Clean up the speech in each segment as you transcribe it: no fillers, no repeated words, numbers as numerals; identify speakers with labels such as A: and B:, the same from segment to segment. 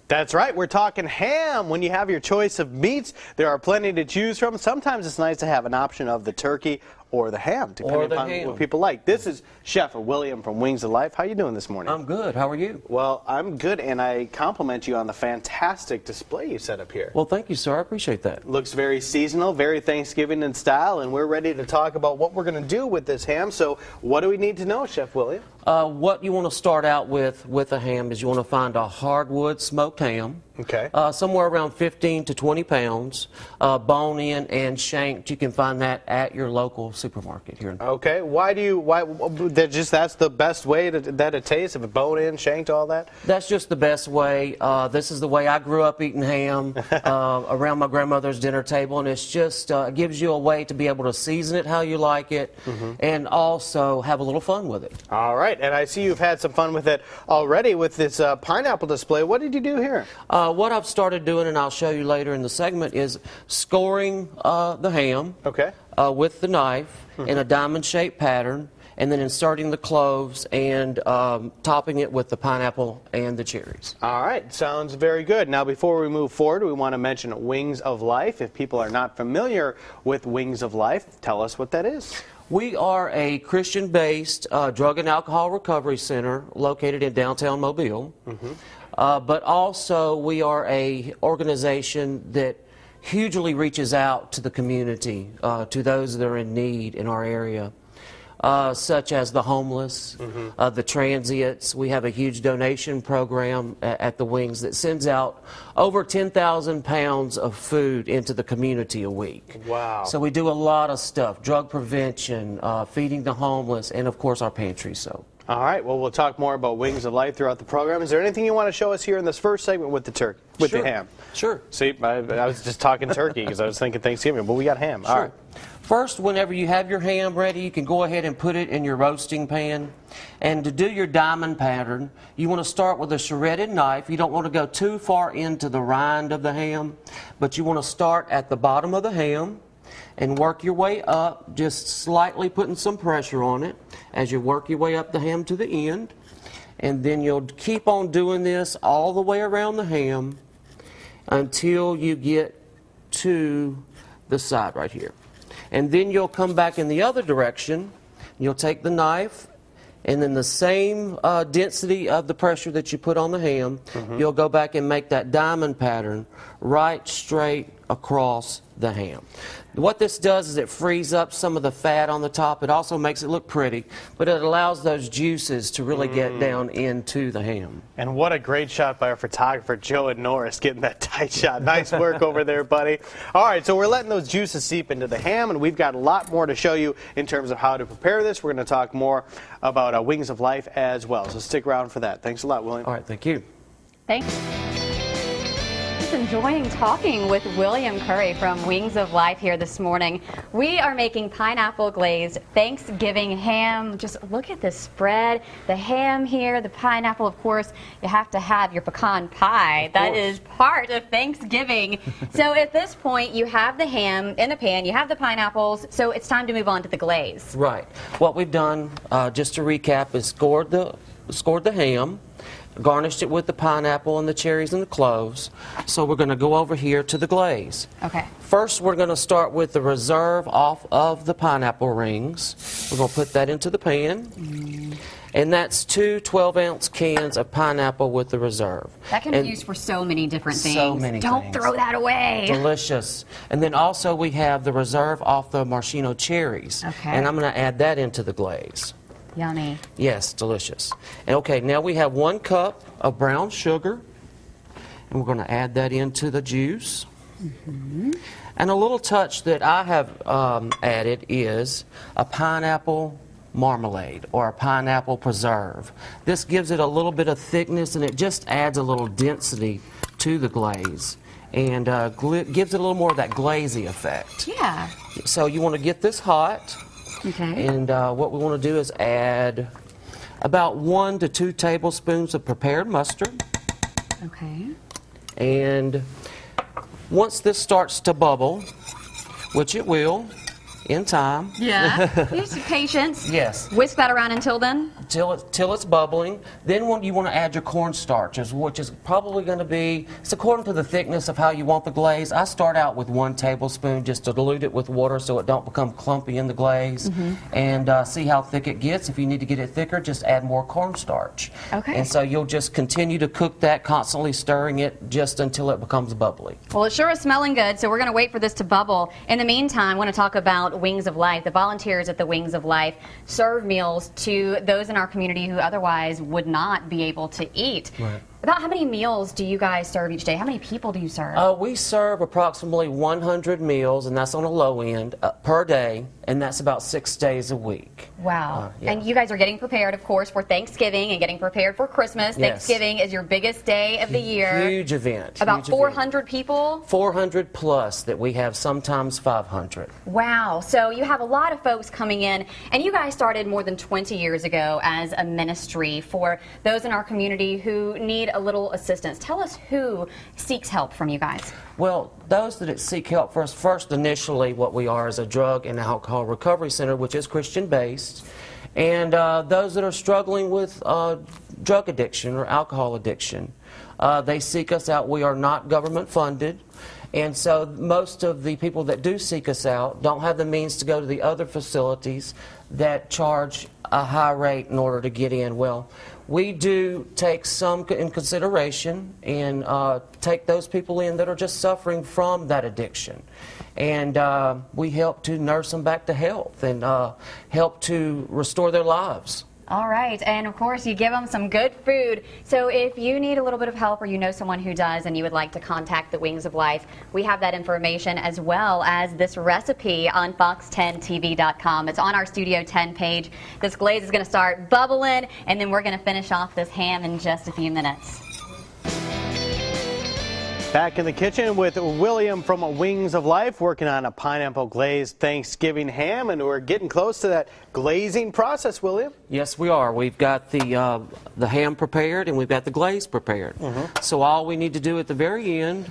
A: That's right, we're talking ham. When you have your choice of meats, there are plenty to choose from. Sometimes it's nice to have an option of the turkey or the ham, depending upon what people like. This is Chef William from Wings of Life. How you doing this morning?
B: I'm good. How are you?
A: Well, I'm good, and I compliment you on the fantastic display you set up here.
B: Well, thank you, sir. I appreciate that.
A: Looks very seasonal, very Thanksgiving in style, and we're ready to talk about what we're going to do with this ham. So what do we need to know, Chef William?
B: What you want to start out with a ham is you want to find a hardwood smoked ham.
A: Okay.
B: Somewhere around 15 to 20 pounds, bone-in and shanked. You can find that at your local supermarket here.
A: Okay. That's the best way that it tastes, if it's bone-in, shanked, all that?
B: That's just the best way. This is the way I grew up eating ham around my grandmother's dinner table, and it's just gives you a way to be able to season it how you like it, and also have a little fun with it.
A: All right. And I see you've had some fun with it already with this pineapple display. What did you do here?
B: What I've started doing, and I'll show you later in the segment, is scoring the ham with the knife in a diamond-shaped pattern, and then inserting the cloves and topping it with the pineapple and the cherries.
A: All right, sounds very good. Now, before we move forward, we want to mention Wings of Life. If people are not familiar with Wings of Life, tell us what that is.
B: We are a Christian-based drug and alcohol recovery center located in downtown Mobile. But also we are a organization that hugely reaches out to the community, to those that are in need in our area, such as the homeless, the transients. We have a huge donation program at the Wings that sends out over 10,000 pounds of food into the community a week.
A: Wow.
B: So we do a lot of stuff: drug prevention, feeding the homeless, and of course our pantry.
A: All right, well, we'll talk more about Wings of Life throughout the program. Is there anything you want to show us here in this first segment with the turkey, with the ham?
B: Sure.
A: See, I was just talking turkey because I was thinking Thanksgiving, but we got ham.
B: Sure.
A: All right.
B: First, whenever you have your ham ready, you can go ahead and put it in your roasting pan. And to do your diamond pattern, you want to start with a serrated knife. You don't want to go too far into the rind of the ham, but you want to start at the bottom of the ham and work your way up, just slightly putting some pressure on it as you work your way up the ham to the end. And then you'll keep on doing this all the way around the ham until you get to the side right here. And then you'll come back in the other direction. You'll take the knife, and then the same density of the pressure that you put on the ham, you'll go back and make that diamond pattern right straight across the ham. What this does is it frees up some of the fat on the top. It also makes it look pretty, but it allows those juices to really get down into the ham.
A: And what a great shot by our photographer, Joe and Norris, getting that tight shot. Nice work over there, buddy. All right, so we're letting those juices seep into the ham, and we've got a lot more to show you in terms of how to prepare this. We're going to talk more about Wings of Life as well, so stick around for that. Thanks a lot, William.
B: All right, thank you.
C: Thanks. Enjoying talking with William Curry from Wings of Life here this morning. We are making pineapple glazed Thanksgiving ham. Just look at this spread. The ham here, the pineapple, of course. You have to have your pecan pie. That is part of Thanksgiving. So at this point, you have the ham in the pan, you have the pineapples, so it's time to move on to the glaze.
B: Right. What we've done, just to recap, is scored the ham, garnished it with the pineapple and the cherries and the cloves. So we're going to go over here to the glaze.
C: Okay.
B: First, we're going to start with the reserve off of the pineapple rings. We're going to put that into the pan. And that's 2 12-ounce cans of pineapple with the reserve.
C: That can be used for so many different things.
B: So many
C: Don't
B: things.
C: throw that away.
B: Delicious. And then also we have the reserve off the maraschino cherries.
C: Okay.
B: And I'm going to add that into the glaze.
C: Yummy.
B: Yes, delicious. And okay, now we have 1 cup of brown sugar, and we're going to add that into the juice. And a little touch that I have added is a pineapple marmalade or a pineapple preserve. This gives it a little bit of thickness, and it just adds a little density to the glaze, and gives it a little more of that glazy effect.
C: Yeah.
B: So you want to get this hot.
C: Okay.
B: And what we want to do is add about 1 to 2 tablespoons of prepared mustard.
C: Okay.
B: And once this starts to bubble, which it will in time.
C: Yeah. Here's some patience.
B: Yes.
C: Whisk that around until then?
B: till it's bubbling. Then you want to add your cornstarch, which is probably going to be, it's according to the thickness of how you want the glaze. I start out with 1 tablespoon just to dilute it with water so it don't become clumpy in the glaze, and see how thick it gets. If you need to get it thicker, just add more cornstarch.
C: Okay.
B: And so you'll just continue to cook that, constantly stirring it just until it becomes bubbly.
C: Well, it sure is smelling good, so we're going to wait for this to bubble. In the meantime, I want to talk about Wings of Life. The volunteers at the Wings of Life serve meals to those in our community who otherwise would not be able to eat.
B: Right.
C: About how many meals do you guys serve each day? How many people do you serve?
B: We serve approximately 100 meals, and that's on a low end, per day, and that's about 6 days a week.
C: Wow.
B: Yeah.
C: And you guys are getting prepared, of course, for Thanksgiving and getting prepared for Christmas.
B: Yes.
C: Thanksgiving is your biggest day of the year.
B: Huge event.
C: About
B: huge
C: 400
B: event.
C: people?
B: 400 plus that we have, sometimes 500.
C: Wow. So you have a lot of folks coming in, and you guys started more than 20 years ago as a ministry for those in our community who need a little assistance. Tell us who seeks help from you guys.
B: Well, those that seek help first initially what we are is a drug and alcohol recovery center, which is Christian-based, and those that are struggling with drug addiction or alcohol addiction, they seek us out. We are not government funded. And so most of the people that do seek us out don't have the means to go to the other facilities that charge a high rate in order to get in. Well, we do take some in consideration and take those people in that are just suffering from that addiction. And we help to nurse them back to health and help to restore their lives.
C: All right, and of course you give them some good food. So if you need a little bit of help or you know someone who does and you would like to contact the Wings of Life, we have that information as well as this recipe on fox10tv.com. It's on our Studio 10 page. This glaze is going to start bubbling, and then we're going to finish off this ham in just a few minutes.
A: Back in the kitchen with William from Wings of Life, working on a pineapple glazed Thanksgiving ham, and we're getting close to that glazing process, William.
B: Yes, we are. We've got the ham prepared and we've got the glaze prepared. So all we need to do at the very end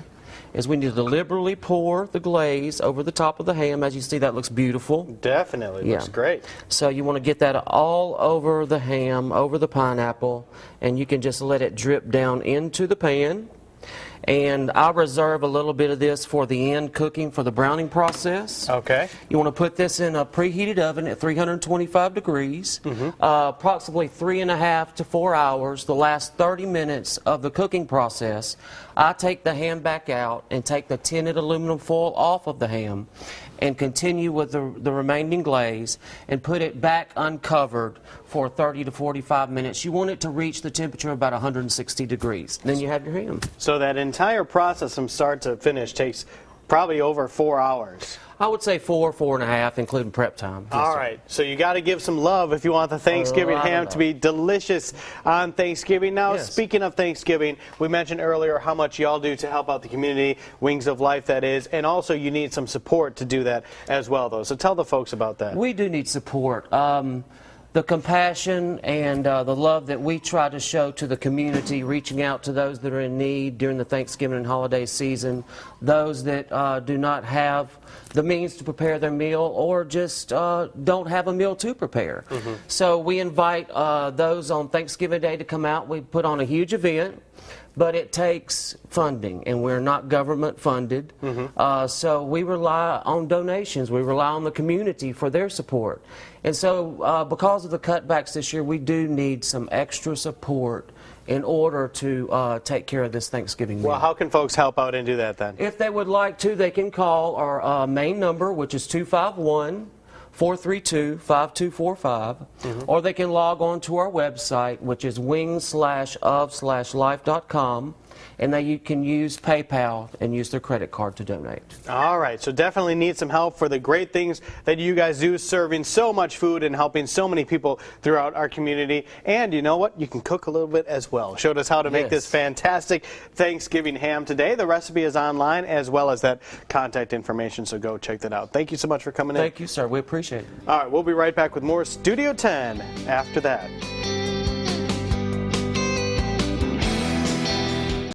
B: is we need to liberally pour the glaze over the top of the ham. As you see, that looks beautiful.
A: Definitely looks great.
B: So you want to get that all over the ham, over the pineapple, and you can just let it drip down into the pan. And I'll reserve a little bit of this for the end cooking for the browning process.
A: Okay.
B: You want to put this in a preheated oven at 325 degrees, approximately 3.5 to 4 hours. The last 30 minutes of the cooking process, I take the ham back out and take the tinted aluminum foil off of the ham and continue with the remaining glaze and put it back uncovered for 30 to 45 minutes. You want it to reach the temperature of about 160 degrees. Then you have your ham.
A: So that entire process from start to finish takes probably over 4 hours.
B: I would say 4.5, including prep time.
A: All right, so you got to give some love if you want the Thanksgiving ham to be delicious on Thanksgiving. Now, speaking of Thanksgiving, we mentioned earlier how much y'all do to help out the community, Wings of Life that is, and also you need some support to do that as well, though. So tell the folks about that.
B: We do need support. The compassion and the love that we try to show to the community, reaching out to those that are in need during the Thanksgiving and holiday season, those that do not have the means to prepare their meal or just don't have a meal to prepare. So we invite those on Thanksgiving Day to come out. We put on a huge event. But it takes funding, and we're not government funded. So we rely on donations. We rely on the community for their support. And so because of the cutbacks this year, we do need some extra support in order to take care of this Thanksgiving meal.
A: Well, how can folks help out and do that then?
B: If they would like to, they can call our main number, which is 251-432-5245, or they can log on to our website, which is wings/of/life.com, and you can use PayPal and use their credit card to donate.
A: All right, so definitely need some help for the great things that you guys do, serving so much food and helping so many people throughout our community. And you know what? You can cook a little bit as well. Showed us how to make this fantastic Thanksgiving ham today. The recipe is online as well as that contact information, so go check that out. Thank you so much for coming in.
B: Thank you, sir. We appreciate it.
A: All right, we'll be right back with more Studio 10 after that.